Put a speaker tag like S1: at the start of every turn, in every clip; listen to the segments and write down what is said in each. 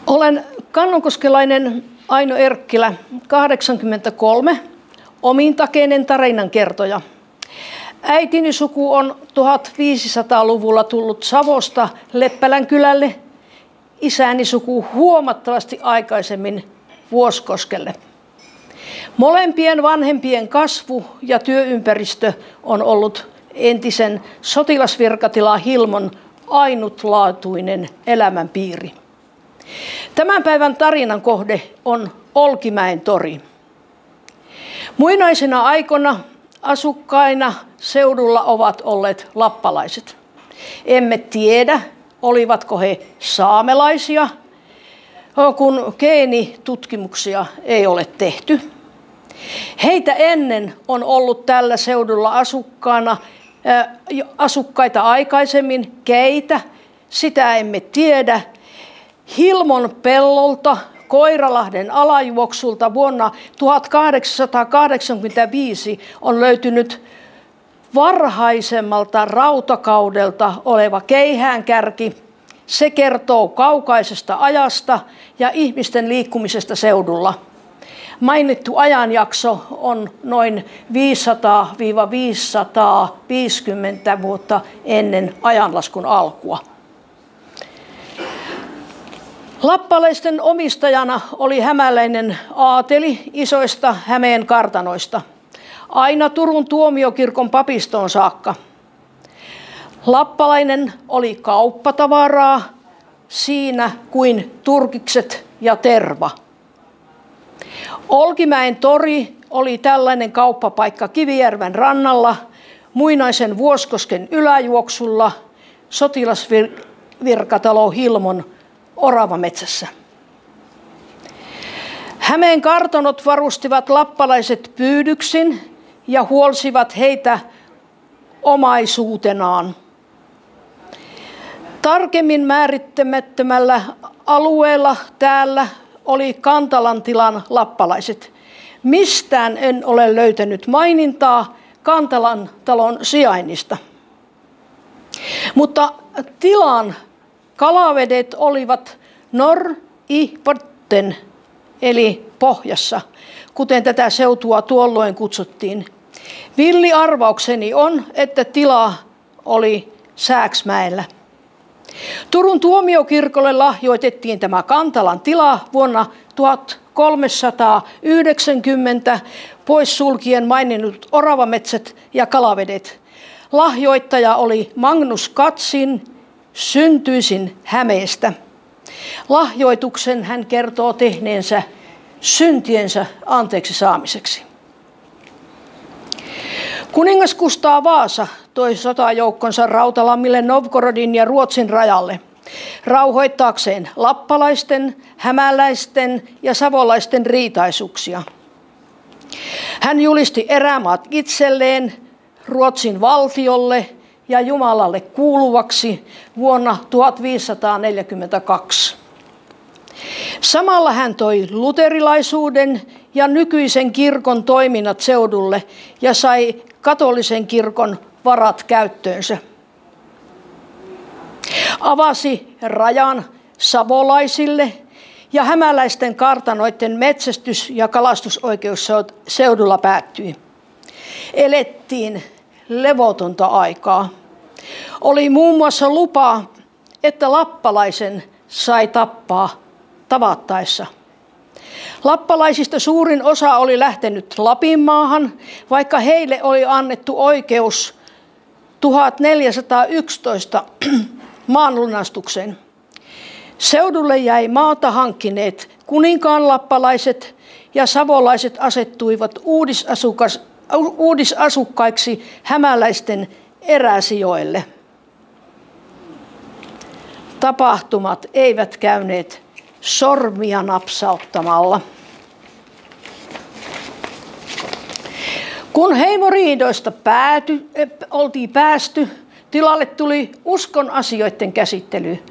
S1: Olen kannonkoskelainen Aino Erkkilä, 83, omintakeinen tarinankertoja. Äitini suku on 1500-luvulla tullut Savosta Leppälän kylälle, isäni suku huomattavasti aikaisemmin Vuoskoskelle. Molempien vanhempien kasvu ja työympäristö on ollut entisen sotilasvirkatila Hilmon ainutlaatuinen elämänpiiri. Tämän päivän tarinan kohde on Olkimäen tori. Muinaisina aikoina asukkaina seudulla ovat olleet lappalaiset. Emme tiedä, olivatko he saamelaisia, kun geenitutkimuksia ei ole tehty. Heitä ennen on ollut tällä seudulla asukkaita aikaisemmin. Keitä? Sitä emme tiedä. Hilmon pellolta Koiralahden alajuoksulta vuonna 1885 on löytynyt varhaisemmalta rautakaudelta oleva keihäänkärki. Se kertoo kaukaisesta ajasta ja ihmisten liikkumisesta seudulla. Mainittu ajanjakso on noin 500–550 vuotta ennen ajanlaskun alkua. Lappalaisten omistajana oli hämäläinen aateli isoista Hämeen kartanoista, aina Turun tuomiokirkon papistoon saakka. Lappalainen oli kauppatavaraa siinä kuin turkikset ja terva. Olkimäen tori oli tällainen kauppapaikka Kivijärven rannalla, muinaisen Vuoskosken yläjuoksulla, sotilasvirkatalo Hilmon Oravametsässä. Hämeen kartanot varustivat lappalaiset pyydyksin ja huolsivat heitä omaisuutenaan. Tarkemmin määrittämättömällä alueella täällä oli Kantalan tilan lappalaiset. Mistään en ole löytänyt mainintaa Kantalan talon sijainnista. Mutta tilan kalavedet olivat norr i botten, eli pohjassa, kuten tätä seutua tuolloin kutsuttiin. Villi arvaukseni on, että tila oli Sääksmäellä. Turun tuomiokirkolle lahjoitettiin tämä Kantalan tila vuonna 1390, pois sulkien maininnut oravametsät ja kalavedet. Lahjoittaja oli Magnus Katsin, syntyisin Hämeestä. Lahjoituksen hän kertoo tehneensä syntiensä anteeksi saamiseksi. Kuningas Kustaa Vaasa toi sotajoukkonsa Rautalammille Novgorodin ja Ruotsin rajalle rauhoittaakseen lappalaisten, hämäläisten ja savolaisten riitaisuuksia. Hän julisti erämaat itselleen, Ruotsin valtiolle ja Jumalalle kuuluvaksi vuonna 1542. Samalla hän toi luterilaisuuden ja nykyisen kirkon toiminnat seudulle ja sai katolisen kirkon varat käyttöönsä. Avasi rajan savolaisille ja hämäläisten kartanoiden metsästys- ja kalastusoikeus seudulla päättyi. Elettiin levotonta aikaa. Oli muun muassa lupa, että lappalaisen sai tappaa tavattaessa. Lappalaisista suurin osa oli lähtenyt Lapinmaahan, vaikka heille oli annettu oikeus 1411 maanlunastukseen. Seudulle jäi maata hankkineet kuninkaan lappalaiset ja savolaiset asettuivat uudisasukkaiksi hämäläisten eräsijoille. Tapahtumat eivät käyneet sormia napsauttamalla. Kun heimoriidoista oltiin päästy, tilalle tuli uskon asioiden käsittely.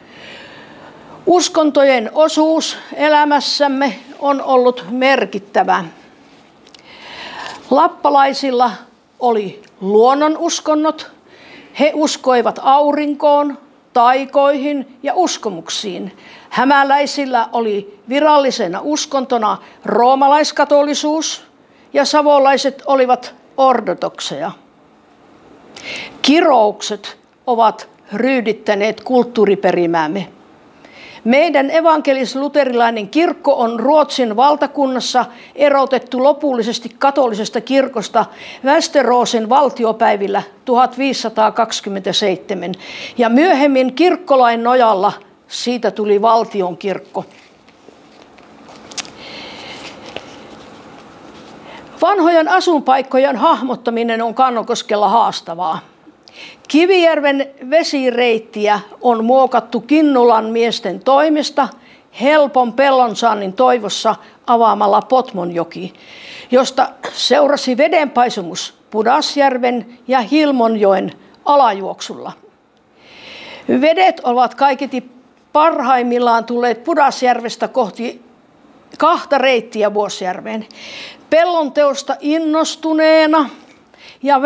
S1: Uskontojen osuus elämässämme on ollut merkittävä. Lappalaisilla oli luonnonuskonnot. He uskoivat aurinkoon, taikoihin ja uskomuksiin. Hämäläisillä oli virallisena uskontona roomalaiskatolisuus ja savolaiset olivat ortodokseja. Kiroukset ovat ryydittäneet kulttuuriperimäämme. Meidän evankelis-luterilainen kirkko on Ruotsin valtakunnassa erotettu lopullisesti katolisesta kirkosta Västeråsin valtiopäivillä 1527 ja myöhemmin kirkkolain nojalla siitä tuli valtion kirkko. Vanhojen asuinpaikkojen hahmottaminen on Kannokoskella haastavaa. Kivijärven vesireittiä on muokattu Kinnulan miesten toimesta helpon pellonsaannin toivossa avaamalla Potmonjoki, josta seurasi vedenpaisumus Pudasjärven ja Hilmonjoen alajuoksulla. Vedet ovat kaiketi parhaimmillaan tulleet Pudasjärvestä kohti 2 reittiä Vuosjärveen. Pellonteosta innostuneena ja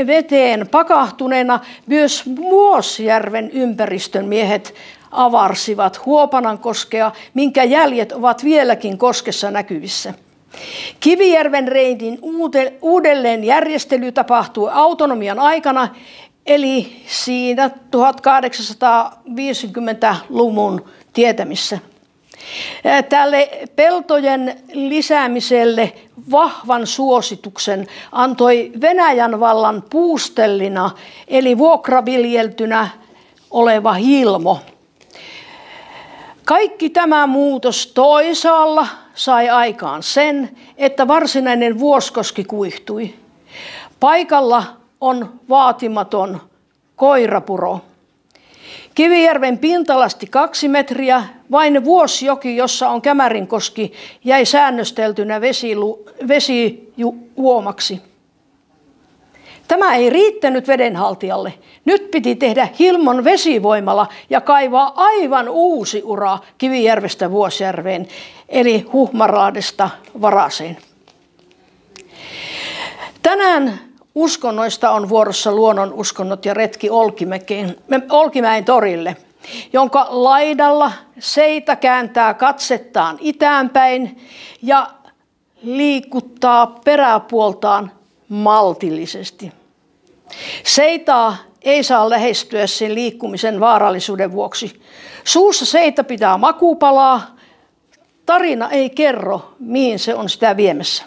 S1: veteen pakahtuneena myös Vuosjärven ympäristön miehet avarsivat Huopanankoskea, minkä jäljet ovat vieläkin koskessa näkyvissä. Kivijärven reitin uudelleenjärjestely tapahtui autonomian aikana, eli siinä 1850-luvun tietämissä. Tälle peltojen lisäämiselle vahvan suosituksen antoi Venäjän vallan puustellina eli vuokraviljeltynä oleva Hilmo. Kaikki tämä muutos toisaalla sai aikaan sen, että varsinainen Vuoskoski kuihtui. Paikalla on vaatimaton koirapuro. Kivijärven pintalasti 2 metriä, vain Vuosjoki, jossa on Kämärinkoski, jäi säännösteltynä vesijuomaksi. Tämä ei riittänyt vedenhaltijalle. Nyt piti tehdä Hilmon vesivoimala ja kaivaa aivan uusi ura Kivijärvestä Vuosjärveen, eli Huhmaraadesta Varaseen. Tänään uskonnoista on vuorossa luonnonuskonnot ja retki Olkimäen torille, jonka laidalla seitä kääntää katsettaan itäänpäin ja liikuttaa peräpuoltaan maltillisesti. Seitaa ei saa lähestyä sen liikkumisen vaarallisuuden vuoksi. Suussa seitä pitää makupalaa. Tarina ei kerro, mihin se on sitä viemässä.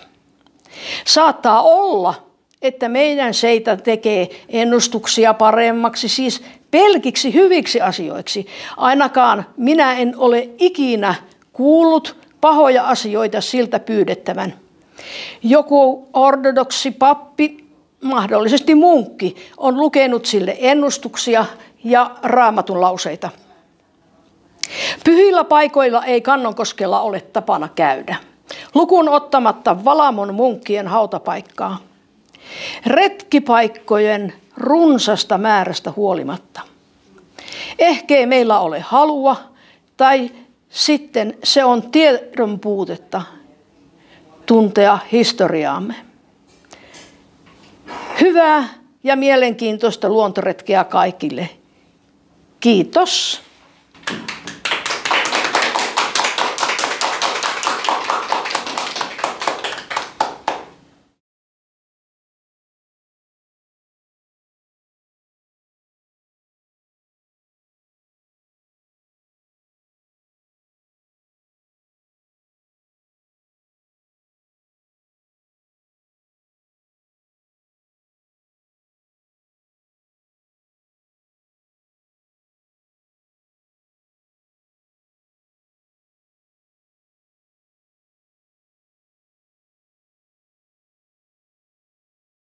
S1: Saattaa olla, että meidän seitä tekee ennustuksia paremmaksi, siis pelkiksi hyviksi asioiksi. Ainakaan minä en ole ikinä kuullut pahoja asioita siltä pyydettävän. Joku ortodoksi pappi, mahdollisesti munkki, on lukenut sille ennustuksia ja Raamatun lauseita. Pyhillä paikoilla ei Kannonkoskella ole tapana käydä, lukuun ottamatta Valamon munkkien hautapaikkaa. Retkipaikkojen runsasta määrästä huolimatta. Ehkei meillä ole halua, tai sitten se on tiedon puutetta tuntea historiaamme. Hyvää ja mielenkiintoista luontoretkeä kaikille. Kiitos.